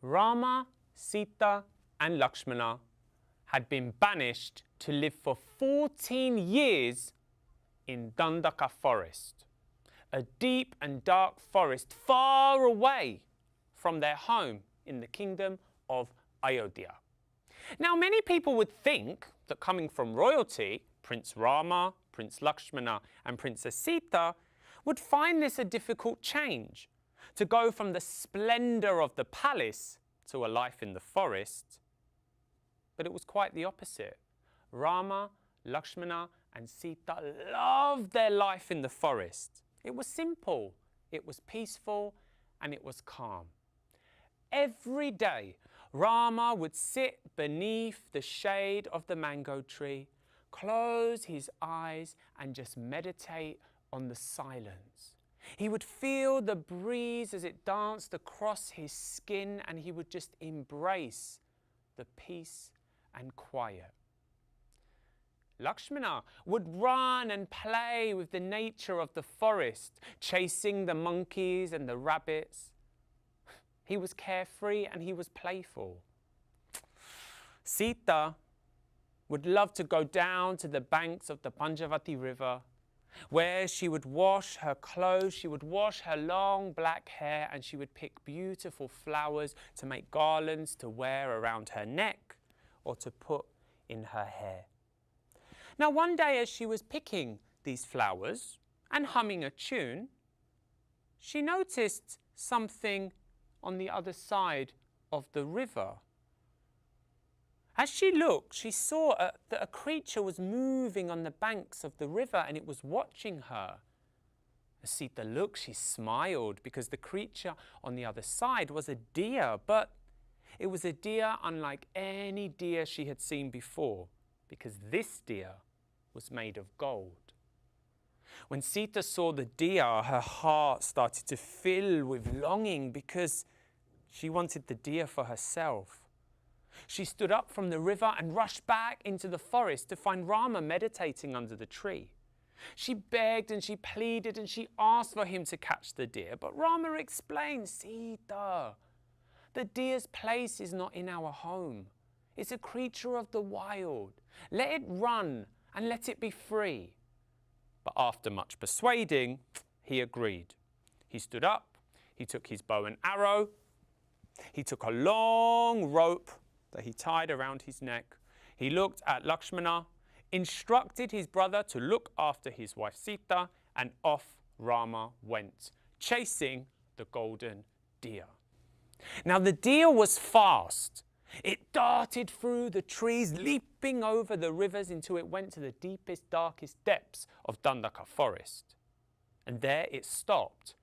Rama, Sita and Lakshmana had been banished to live for 14 years in Dandaka forest, a deep and dark forest far away from their home in the kingdom of Ayodhya. Now, many people would think that coming from royalty, Prince Rama, Prince Lakshmana and Princess Sita would find this a difficult change, to go from the splendor of the palace to a life in the forest. But it was quite the opposite. Rama, Lakshmana and Sita loved their life in the forest. It was simple, it was peaceful and it was calm. Every day, Rama would sit beneath the shade of the mango tree, close his eyes and just meditate on the silence. He would feel the breeze as it danced across his skin and he would just embrace the peace and quiet. Lakshmana would run and play with the nature of the forest, chasing the monkeys and the rabbits. He was carefree and he was playful. Sita would love to go down to the banks of the Panchatantra river, where she would wash her clothes, she would wash her long black hair, and she would pick beautiful flowers to make garlands to wear around her neck or to put in her hair. Now, one day as she was picking these flowers and humming a tune, she noticed something on the other side of the river. As she looked, she saw that a creature was moving on the banks of the river and it was watching her. As Sita looked, she smiled because the creature on the other side was a deer, but it was a deer unlike any deer she had seen before, because this deer was made of gold. When Sita saw the deer, her heart started to fill with longing because she wanted the deer for herself. She stood up from the river and rushed back into the forest to find Rama meditating under the tree. She begged and she pleaded and she asked for him to catch the deer, but Rama explained, "Sita, the deer's place is not in our home. It's a creature of the wild. Let it run and let it be free." But after much persuading, he agreed. He stood up, he took his bow and arrow, he took a long rope that he tied around his neck. He looked at Lakshmana, instructed his brother to look after his wife Sita, and off Rama went, chasing the golden deer. Now the deer was fast. It darted through the trees, leaping over the rivers until it went to the deepest, darkest depths of Dandaka forest. And there it stopped.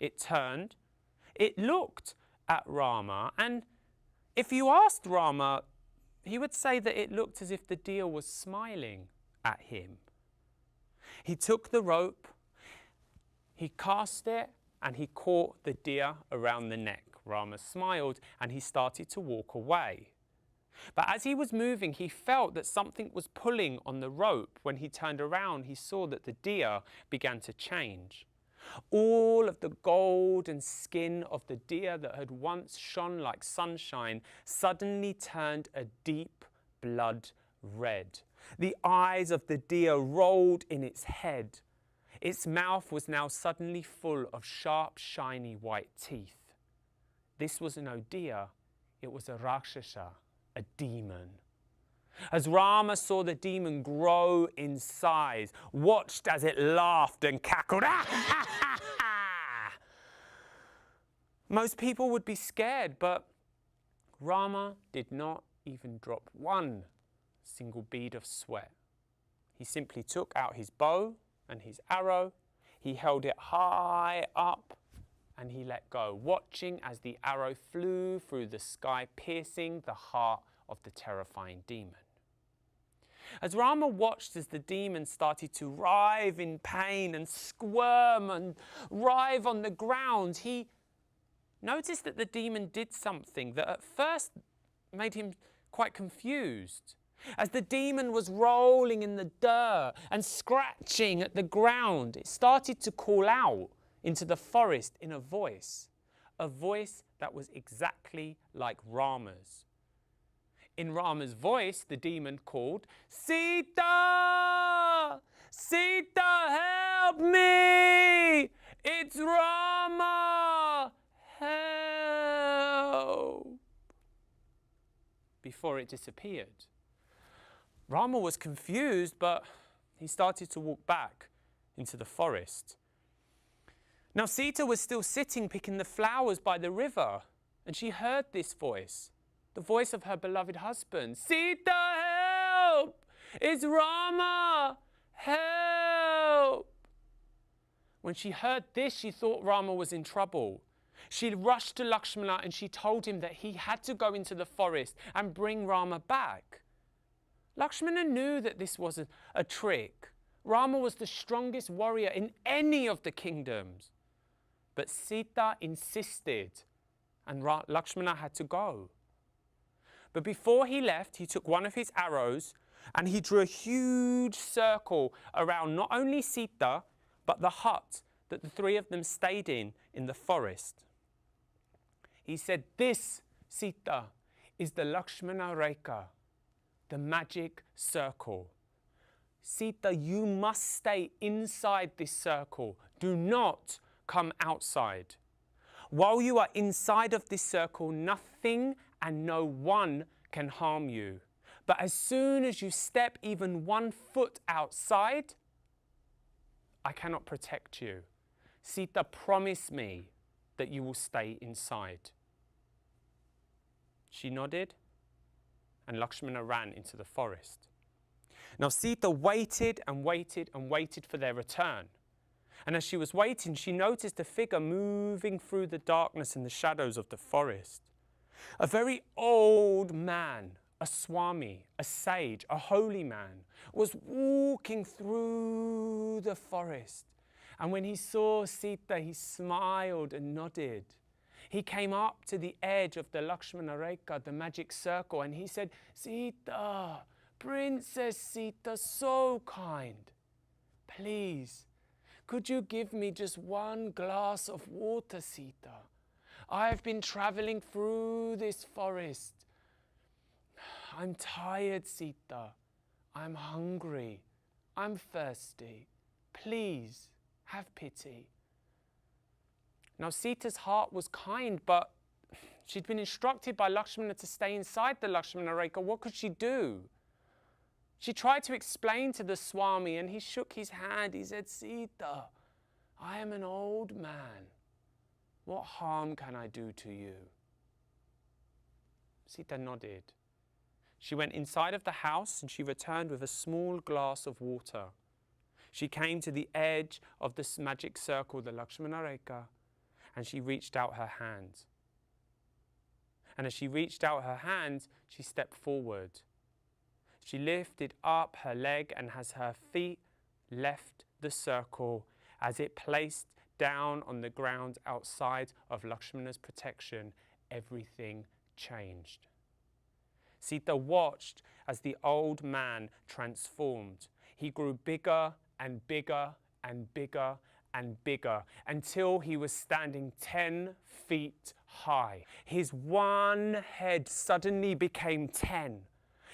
It turned, it looked at Rama, and if you asked Rama, he would say that it looked as if the deer was smiling at him. He took the rope, he cast it, and he caught the deer around the neck. Rama smiled and he started to walk away. But as he was moving, he felt that something was pulling on the rope. When he turned around, he saw that the deer began to change. All of the gold and skin of the deer that had once shone like sunshine suddenly turned a deep blood red. The eyes of the deer rolled in its head. Its mouth was now suddenly full of sharp, shiny white teeth. This was no deer, it was a Rakshasa, a demon. As Rama saw the demon grow in size, watched as it laughed and cackled, most people would be scared, but Rama did not even drop one single bead of sweat. He simply took out his bow and his arrow, he held it high up, and he let go, watching as the arrow flew through the sky, piercing the heart of the terrifying demon. As Rama watched as the demon started to writhe in pain and squirm and writhe on the ground, he noticed that the demon did something that at first made him quite confused. As the demon was rolling in the dirt and scratching at the ground, it started to call out into the forest in a voice that was exactly like Rama's. In Rama's voice, the demon called, "Sita! Sita, help me! It's Rama! Help!" Before it disappeared. Rama was confused, but he started to walk back into the forest. Now Sita was still sitting picking the flowers by the river, and she heard this voice, the voice of her beloved husband. "Sita, help! It's Rama! Help!" When she heard this, she thought Rama was in trouble. She rushed to Lakshmana and she told him that he had to go into the forest and bring Rama back. Lakshmana knew that this was a trick. Rama was the strongest warrior in any of the kingdoms. But Sita insisted, and Lakshmana had to go. But before he left, he took one of his arrows and he drew a huge circle around not only Sita, but the hut that the three of them stayed in the forest. He said, "This, Sita, is the Lakshmana Rekha, the magic circle. Sita, you must stay inside this circle. Do not come outside. While you are inside of this circle, nothing and no one can harm you. But as soon as you step even 1 foot outside, I cannot protect you. Sita, promise me that you will stay inside." She nodded, and Lakshmana ran into the forest. Now Sita waited and waited and waited for their return. And as she was waiting, she noticed a figure moving through the darkness and the shadows of the forest. A very old man, a swami, a sage, a holy man, was walking through the forest. And when he saw Sita, he smiled and nodded. He came up to the edge of the Lakshmana Rekha, the magic circle, and he said, "Sita, Princess Sita, so kind. Please, could you give me just 1 glass of water, Sita? I've been traveling through this forest. I'm tired, Sita. I'm hungry. I'm thirsty. Please, have pity." Now Sita's heart was kind, but she'd been instructed by Lakshmana to stay inside the Lakshmana Rekha. What could she do? She tried to explain to the Swami, and he shook his hand. He said, "Sita, I am an old man. What harm can I do to you?" Sita nodded. She went inside of the house and she returned with a small glass of water. She came to the edge of this magic circle, the Lakshmana Rekha, and she reached out her hand. And as she reached out her hand, she stepped forward. She lifted up her leg, and as her feet left the circle, as it placed down on the ground outside of Lakshmana's protection, everything changed. Sita watched as the old man transformed. He grew bigger and bigger and bigger and bigger until he was standing 10 feet high. His one head suddenly became 10.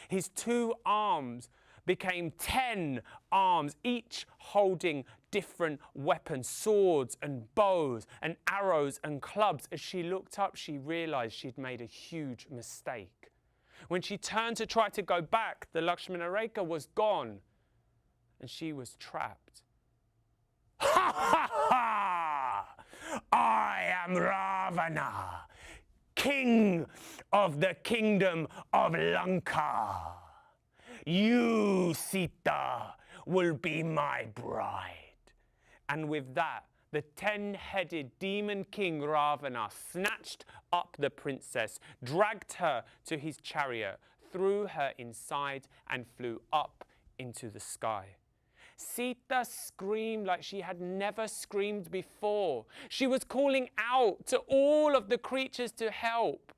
His 2 arms became 10 arms, each holding different weapons, swords and bows and arrows and clubs. As she looked up, she realized she'd made a huge mistake. When she turned to try to go back, the Lakshmana Rekha was gone and she was trapped. "Ha ha ha! I am Ravana, king of the kingdom of Lanka. You, Sita, will be my bride." And with that, the 10-headed demon king Ravana snatched up the princess, dragged her to his chariot, threw her inside, and flew up into the sky. Sita screamed like she had never screamed before. She was calling out to all of the creatures to help.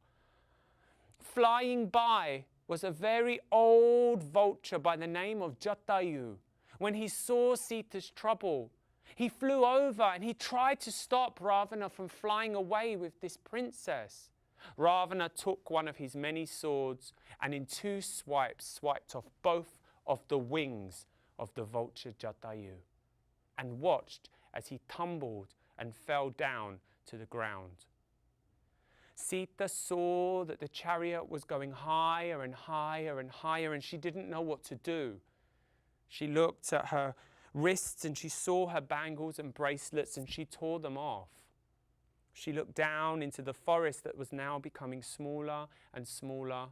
Flying by was a very old vulture by the name of Jatayu. When he saw Sita's trouble, He flew over and he tried to stop Ravana from flying away with this princess. Ravana took one of his many swords and in 2 swipes swiped off both of the wings of the vulture Jatayu and watched as he tumbled and fell down to the ground. Sita saw that the chariot was going higher and higher and higher, and she didn't know what to do. She looked at her wrists and she saw her bangles and bracelets and she tore them off. She looked down into the forest that was now becoming smaller and smaller.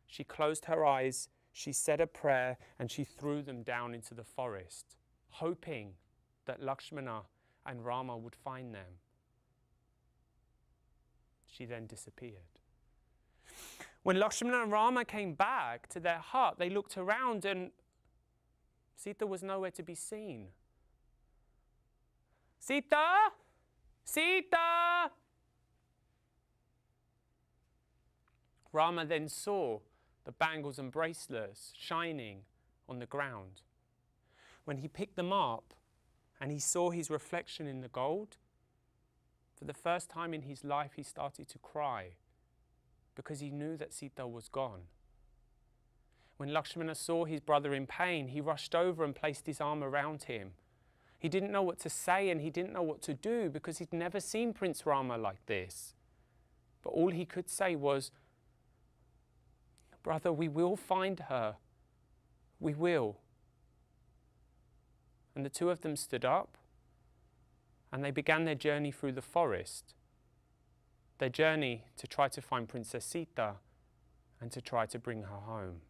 She closed her eyes, she said a prayer, and she threw them down into the forest, hoping that Lakshmana and Rama would find them. She then disappeared. When Lakshmana and Rama came back to their hut, they looked around and Sita was nowhere to be seen. Sita! Sita! Rama then saw the bangles and bracelets shining on the ground. When he picked them up and he saw his reflection in the gold, for the first time in his life he started to cry because he knew that Sita was gone. When Lakshmana saw his brother in pain, he rushed over and placed his arm around him. He didn't know what to say and he didn't know what to do because he'd never seen Prince Rama like this. But all he could say was, "Brother, we will find her. We will." And the 2 of them stood up and they began their journey through the forest. Their journey to try to find Princess Sita and to try to bring her home.